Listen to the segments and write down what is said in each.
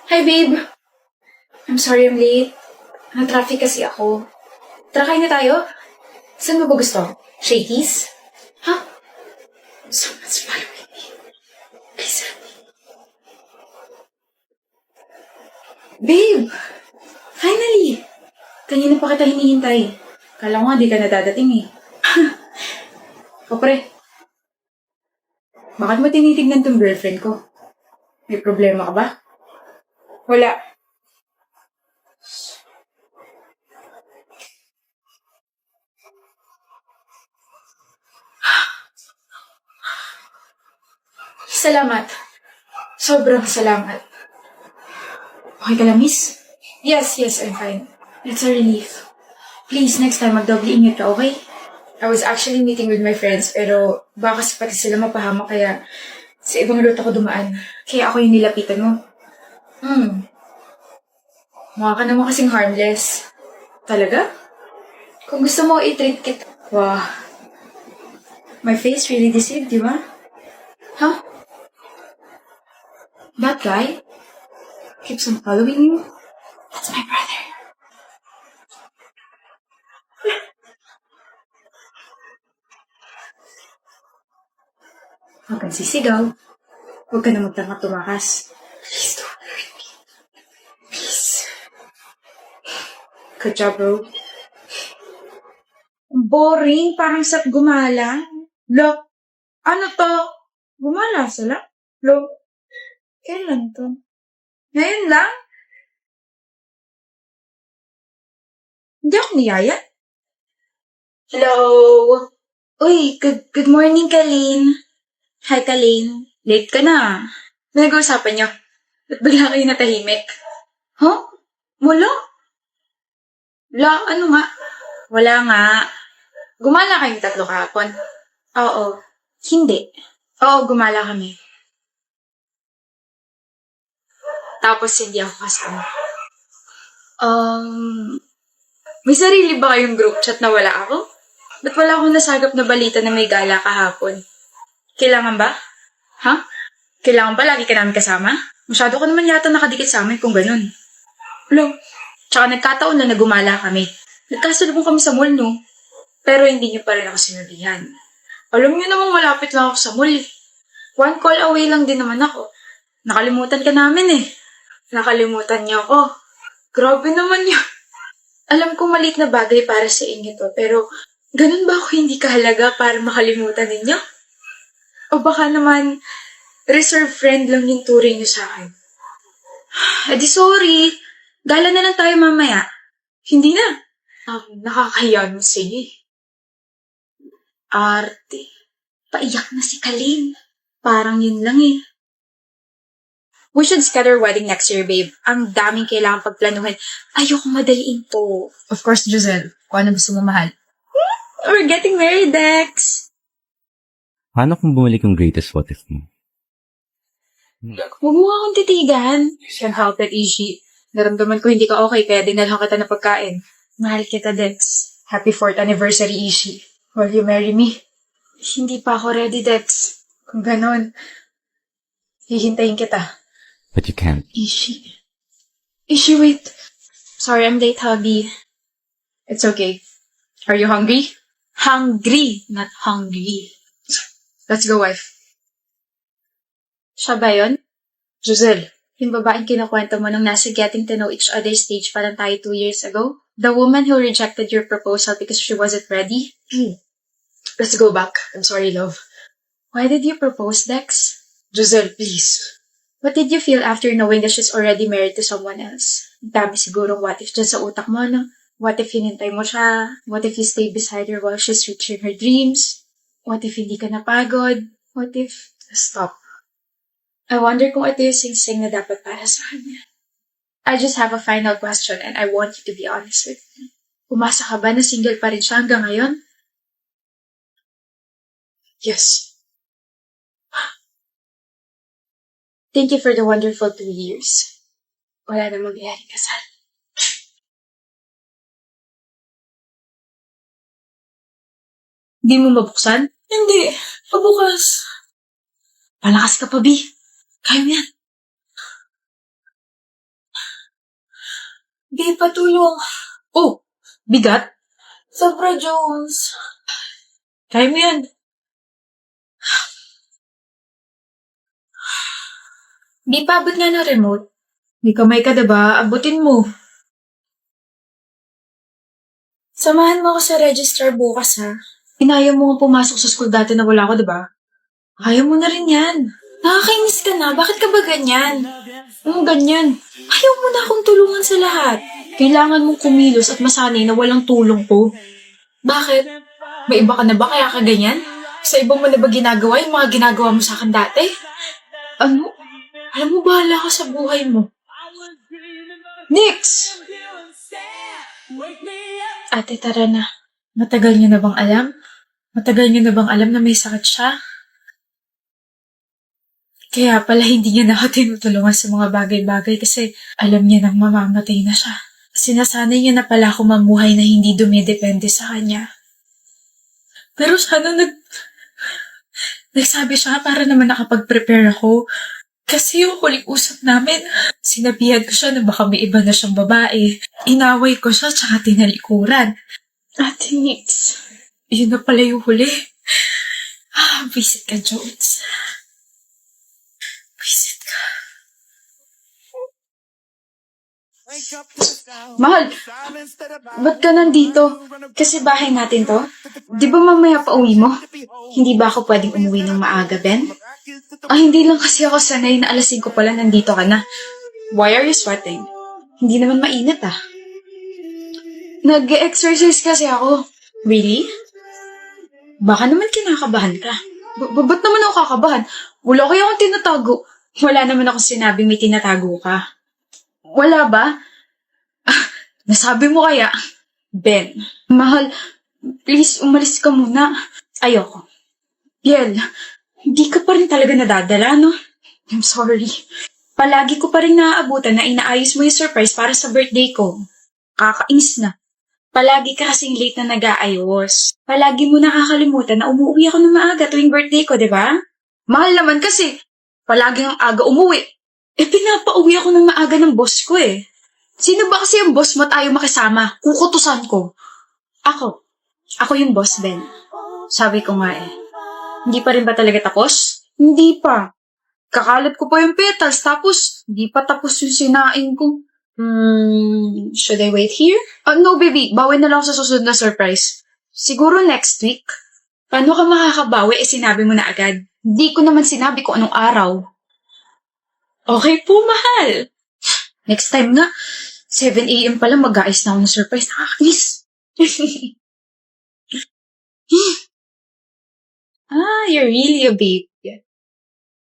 Hi, babe. I'm sorry I'm late. Na-traffic kasi ako. Tara, kain na tayo. Saan mo ba gusto? Shakey's? Huh? Someone's following me. Please help me. Babe! Finally! Kanina pa kita hinihintay. Kala ko nga di ka nadadating eh. O pre, bakit mo tinitignan tong girlfriend ko? May problema ka ba? Wala. Salamat. Sobrang salamat. Okay ka lang, miss? Yes, I'm fine. It's a relief. Please, next time magdoble ingat ka, okay? I was actually meeting with my friends, pero baka kasi pati sila mapahamak kaya sa ibang route ako dumaan. Kaya ako yung nilapitan mo. Mukha ka naman kasing harmless. Talaga? Kung gusto mo, i-treat kita. Wow. My face really deceived, di ba? Huh? That guy keeps on following you? That's my brother. Huwag kang sisigaw. Huwag ka na magtanga tumakas. Please don't hurt me. Please. Good job, bro. Boring, parang sat gumala. Lo, ano to? Gumala sila? Lo, kailan to? Ngayon lang? Hindi ako niyaya. Hello! Uy, good morning, Kalin. Hi, Kalin. Late ka na. Ano nag-uusapan niyo? Ba't bigla kayo natahimik? Huh? Wala? Wala, ano nga? Wala nga. Gumala kayong tatlo kahapon? Oo. Hindi. Oo, gumala kami. Tapos hindi ako kasama. May sarili ba kayong group chat na wala ako? Ba't wala akong nasagap na balita na may gala kahapon? Kailangan ba? Ha? Kailangan ba lagi ka namin kasama? Masyado ka naman yata nakadikit sa amin kung ganun. Lo, tsaka nagkataon na nagumala kami. Nagkasalubong kami sa mall, no? Pero hindi niyo pa rin ako sinabihan. Alam niyo namang malapit lang ako sa mall. One call away lang din naman ako. Nakalimutan ka namin eh. Nakalimutan niyo ako. Grabe naman yun. Alam ko maliit na bagay para sa inyo to, pero ganun ba ako hindi kahalaga para makalimutan ninyo? O baka naman, reserve friend lang yung turing niyo sa akin. Edi sorry. Gala na lang tayo mamaya. Hindi na. Nakakahiya mo sige. Arte. Paiyak na si Kalin. Parang yun lang eh. We should schedule wedding next year, babe. Ang daming kailangan pagplanuhin. Ayoko madaliin to. Of course, Giselle. Kung ano gusto mo mahal. We're getting married, Dex. Paano kung bumalik yung greatest what if mo? Huwag mo akong titigan. Can't help it, Ishi. Naramdaman ko hindi ka okay, kaya dinalhan kita ng pagkain. Mahal kita, Dex. Happy 4th anniversary, Ishi. Will you marry me? Hindi pa ako ready, Dex. Kung ganon, hihintayin kita. But you can't. Ishi. Ishi, wait. Sorry, I'm late, hubby. It's okay. Are you hungry? Hungry, not hungry. Let's go, wife. Siya ba yun? Giselle. Yung babaeng kinukwento mo nung nasa getting to know each other stage pa lang tayo 2 years ago? The woman who rejected your proposal because she wasn't ready? Let's go back. I'm sorry, love. Why did you propose, Dex? Giselle, please. What did you feel after knowing that she's already married to someone else? Ang dami sigurong what if dyan sa utak mo, no? What if hinintay mo siya? What if you stay beside her while she's reaching her dreams? What if hindi ka napagod? What if... Stop. I wonder kung ito yung sing-sing na dapat para sa kanya. I just have a final question and I want you to be honest with me. Umasa ka ba na single pa rin siya hanggang ngayon? Yes. Thank you for the wonderful 2 years. Wala na magyayaring kasal. Di mo mabuksan? Hindi. Pabukas. Palakas ka pa, B. Kaya mo yan. Di patulong. Oh, bigat? Sobra, Jones. Kaya mo yan. Di pa abot nga ng remote. May kamay ka, diba? Abutin mo. Samahan mo ako sa registrar bukas, ha? Inaya mo nga pumasok sa school dati na wala ko, diba? Kaya mo na rin yan. Nakakainis ka na. Bakit ka ba ganyan? Ganyan. Ayaw mo na akong tulungan sa lahat. Kailangan mong kumilos at masanay na walang tulong ko. Bakit? May iba ka na ba kaya ka ganyan? Sa iba mo na ba ginagawa yung mga ginagawa mo sa akin dati? Ano? Alam mo, bahala ka sa buhay mo. Nix! Ate, tara na. Matagal niyo na bang alam? Matagal niyo na bang alam na may sakit siya? Kaya pala hindi niya na ako tinutulungan sa mga bagay-bagay kasi alam niya nang mamamatay na siya. Sinasanay niya na pala ako mamuhay na hindi dumidepende sa kanya. Pero sana nagsabi siya para naman nakapag-prepare ako. Kasi yung huling usap namin, sinabihan ko siya na baka may iba na siyang babae. Inaway ko siya tsaka tinalikuran. Ate Nix, yun na pala yung huli. Visit ka, Jones. Visit ka. Mahal, ba't ka nandito? Kasi bahay natin to. Di ba mamaya pa uwi mo? Hindi ba ako pwedeng umuwi ng maaga, Ben? Hindi lang kasi ako sanay na alas 5 pala nandito ka na. Why are you sweating? Hindi naman mainit ah. Nag-exercise kasi ako. Really? Baka naman kinakabahan ka. Ba't naman ako kakabahan? Wala kaya akong tinatago. Wala naman ako sinabi may tinatago ka. Wala ba? Nasabi mo kaya? Ben, mahal, please umalis ka muna. Ayoko. Biel, hindi ka pa rin talaga nadadala, no? I'm sorry. Palagi ko pa rin naaabutan na inaayos mo yung surprise para sa birthday ko. Kakainis na. Palagi ka kasing late na nag-aayos. Palagi mo nakakalimutan na umuwi ako ng maaga tuwing birthday ko, di ba? Mahal naman kasi, palagi ang aga umuwi. Pinapauwi ako ng maaga ng boss ko eh. Sino ba kasi yung boss mo at ayaw makisama? Kukutusan ko. Ako yung boss, Ben. Sabi ko nga eh. Hindi pa rin ba talaga tapos? Hindi pa. Kakalat ko pa yung petals, tapos hindi pa tapos yung sinain ko. Should I wait here? No, baby. Bawi na lang sa susunod na surprise. Siguro next week. Paano ka makakabawi sinabi mo na agad? Hindi ko naman sinabi kung anong araw. Okay po, mahal. Next time nga, 7 a.m. pala mag-aayos na ako ng surprise. Nakakainis. You're really a baby.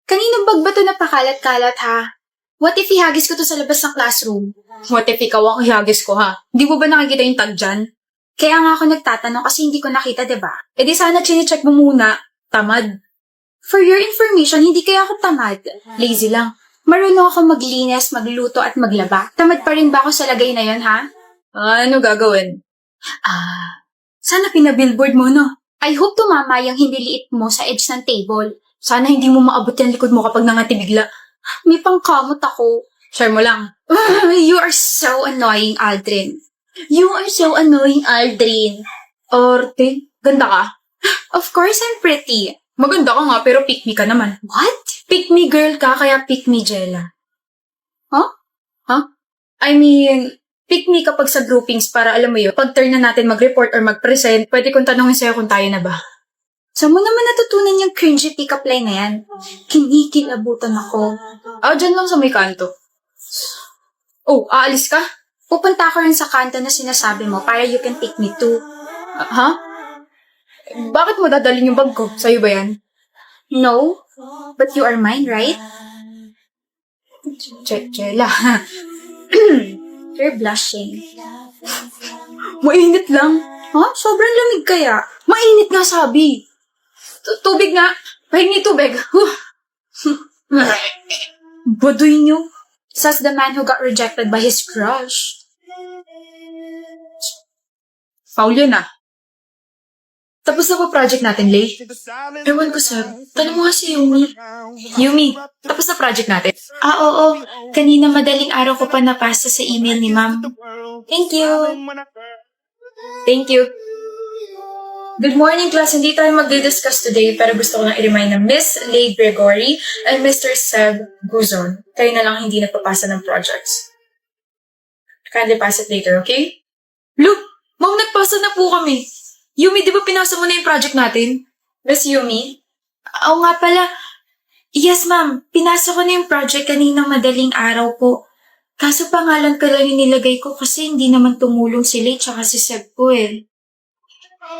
Kaninong bag ba ito napakalat-kalat, ha? What if ihagis ko to sa labas ng classroom? What if ikaw ang ihagis ko, ha? Di mo ba nakikita yung tag dyan? Kaya nga ako nagtatanong kasi hindi ko nakita, diba? E di sana chinecheck mo muna. Tamad. For your information, hindi kaya ako tamad. Lazy lang. Marunong ako maglinis, magluto at maglaba. Tamad pa rin ba ako sa lagay na yon, ha? Ano gagawin? Sana pinabillboard mo, no? I hope tumama yung hindi liit mo sa edge ng table. Sana hindi mo maabot yung likod mo kapag nangatibigla. May pangkamot ako. Share mo lang. You are so annoying, Aldrin. You are so annoying, Aldrin. Arte, ganda ka. Of course, I'm pretty. Maganda ka nga, pero pick me ka naman. What? Pick me girl ka, kaya pick me Jella. Huh? I mean, pick me kapag sa groupings para alam mo yun, pag turn na natin mag-report or mag-present, pwede kong tanongin sa'yo kung tayo na ba. Saan mo naman natutunan yung cringy pick-up line na yan? Kinikilabutan ako. Dyan lang sa may kanto. Oh, aalis ka? Pupunta ako rin sa kanto na sinasabi mo para you can pick me too. Bakit mo dadalhin yung bag ko? Sa'yo ba yan? No, but you are mine, right? Jella. You're blushing. Mainit lang. Sobrang lamig kaya. Mainit nga sabi. Tubig nga. Pahingi tubig. Baduy niyo. Says the man who got rejected by his crush. Foul yun ah. Tapos na pa project natin, Lay? Ewan ko, sir. Tanong mo nga si Yumi. Yumi, tapos na project natin? Oo. Kanina madaling araw ko pa napasa sa email ni ma'am. Thank you. Thank you. Good morning, class. Hindi tayo magdi-discuss today, pero gusto ko lang i-remind na Miss Leigh Gregory and Mr. Seb Guzon. Kayo na lang hindi nagpapasa ng projects. Kindly pass it later, okay? Look! Ma'am, nagpasa na po kami. Yumi, di ba pinasa mo na yung project natin? Miss Yumi? Oo nga pala. Yes, ma'am. Pinasa ko na yung project kaninang madaling araw po. Kaso pangalan ko lang yung nilagay ko kasi hindi naman tumulong si Leigh tsaka si Seb po eh.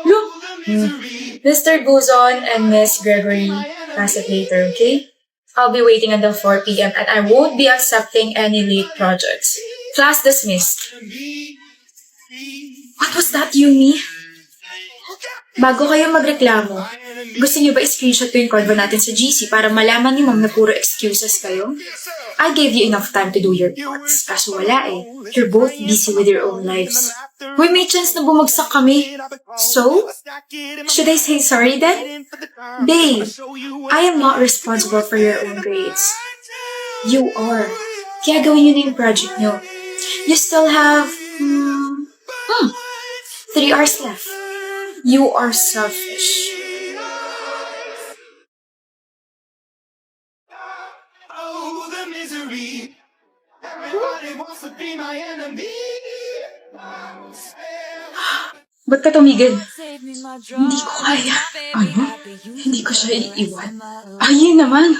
Look! Mr. Guzon and Miss Gregory, pass it later, okay? I'll be waiting until 4 p.m. and I won't be accepting any late projects. Class dismissed. What was that, Yumi? Bago kayo magreklamo, gusto niyo ba i-screenshot ko yung convo natin sa GC para malaman ni Ma'am na puro excuses kayo? I gave you enough time to do your parts, kaso wala eh. You're both busy with your own lives. Uy, may chance na bumagsak kami. So? Should I say sorry then? Babe, I am not responsible for your own grades. You are. Kaya gawin niyo na yung project niyo. You still have, 3 hours left. You are selfish. Oh, the misery. Everybody wants to be my enemy. Ba't ka tumigil? Hindi ko kaya. Ano? Hindi ko siya iiwan. Ayun naman.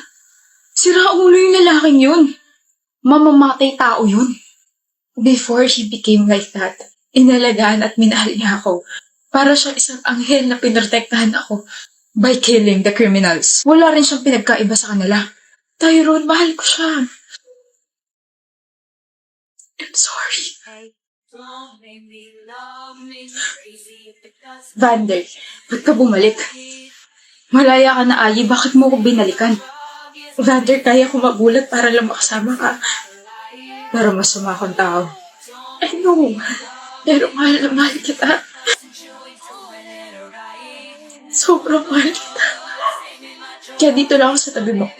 Sira ulo yung lalaking yun. Mamamatay tao yun. Before he became like that, inalagaan at minahal niya ako. Para siyang isang anghel na pinrotektahan ako by killing the criminals. Wala rin siyang pinagkaiba sa kanila. Tyrone, mahal ko siya. I'm sorry. Vander, ba't ka bumalik? Malaya ka na, Ayi. Bakit mo ko binalikan? Vander, kaya ko magulat para lang makasama ka. Pero masama akong tao. I know. Pero mahal na mahal kita. Sobrang mahal kita. Kaya dito lang ako sa tabi mo.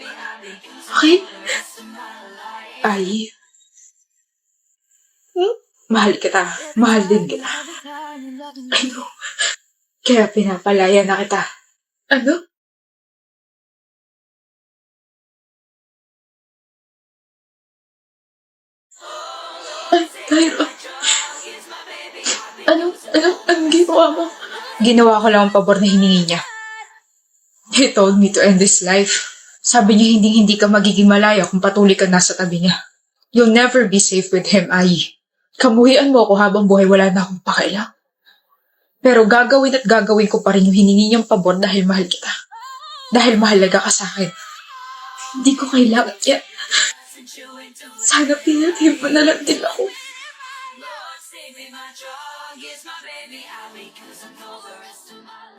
Okay? Ay. Mahal kita. Mahal din kita. I know. Kaya pinapalaya na kita. Ano? Ay, Tyra. Anong ginawa mo? Ginawa ko lang ang pabor na hiningi niya. He told me to end this life. Sabi niya hindi ka magiging malaya kung patuloy ka nasa tabi niya. You'll never be safe with him, Ai. Kamuhian mo ako habang buhay wala na akong pakialam. Pero gagawin ko pa rin yung hiningi niyang pabor dahil mahal kita. Dahil mahalaga ka sa akin. Hindi ko kailangan yan. Sana pinatid mo na lang din ako. Lord, save me, my drug is my baby. I wait 'cause I know the rest of my life.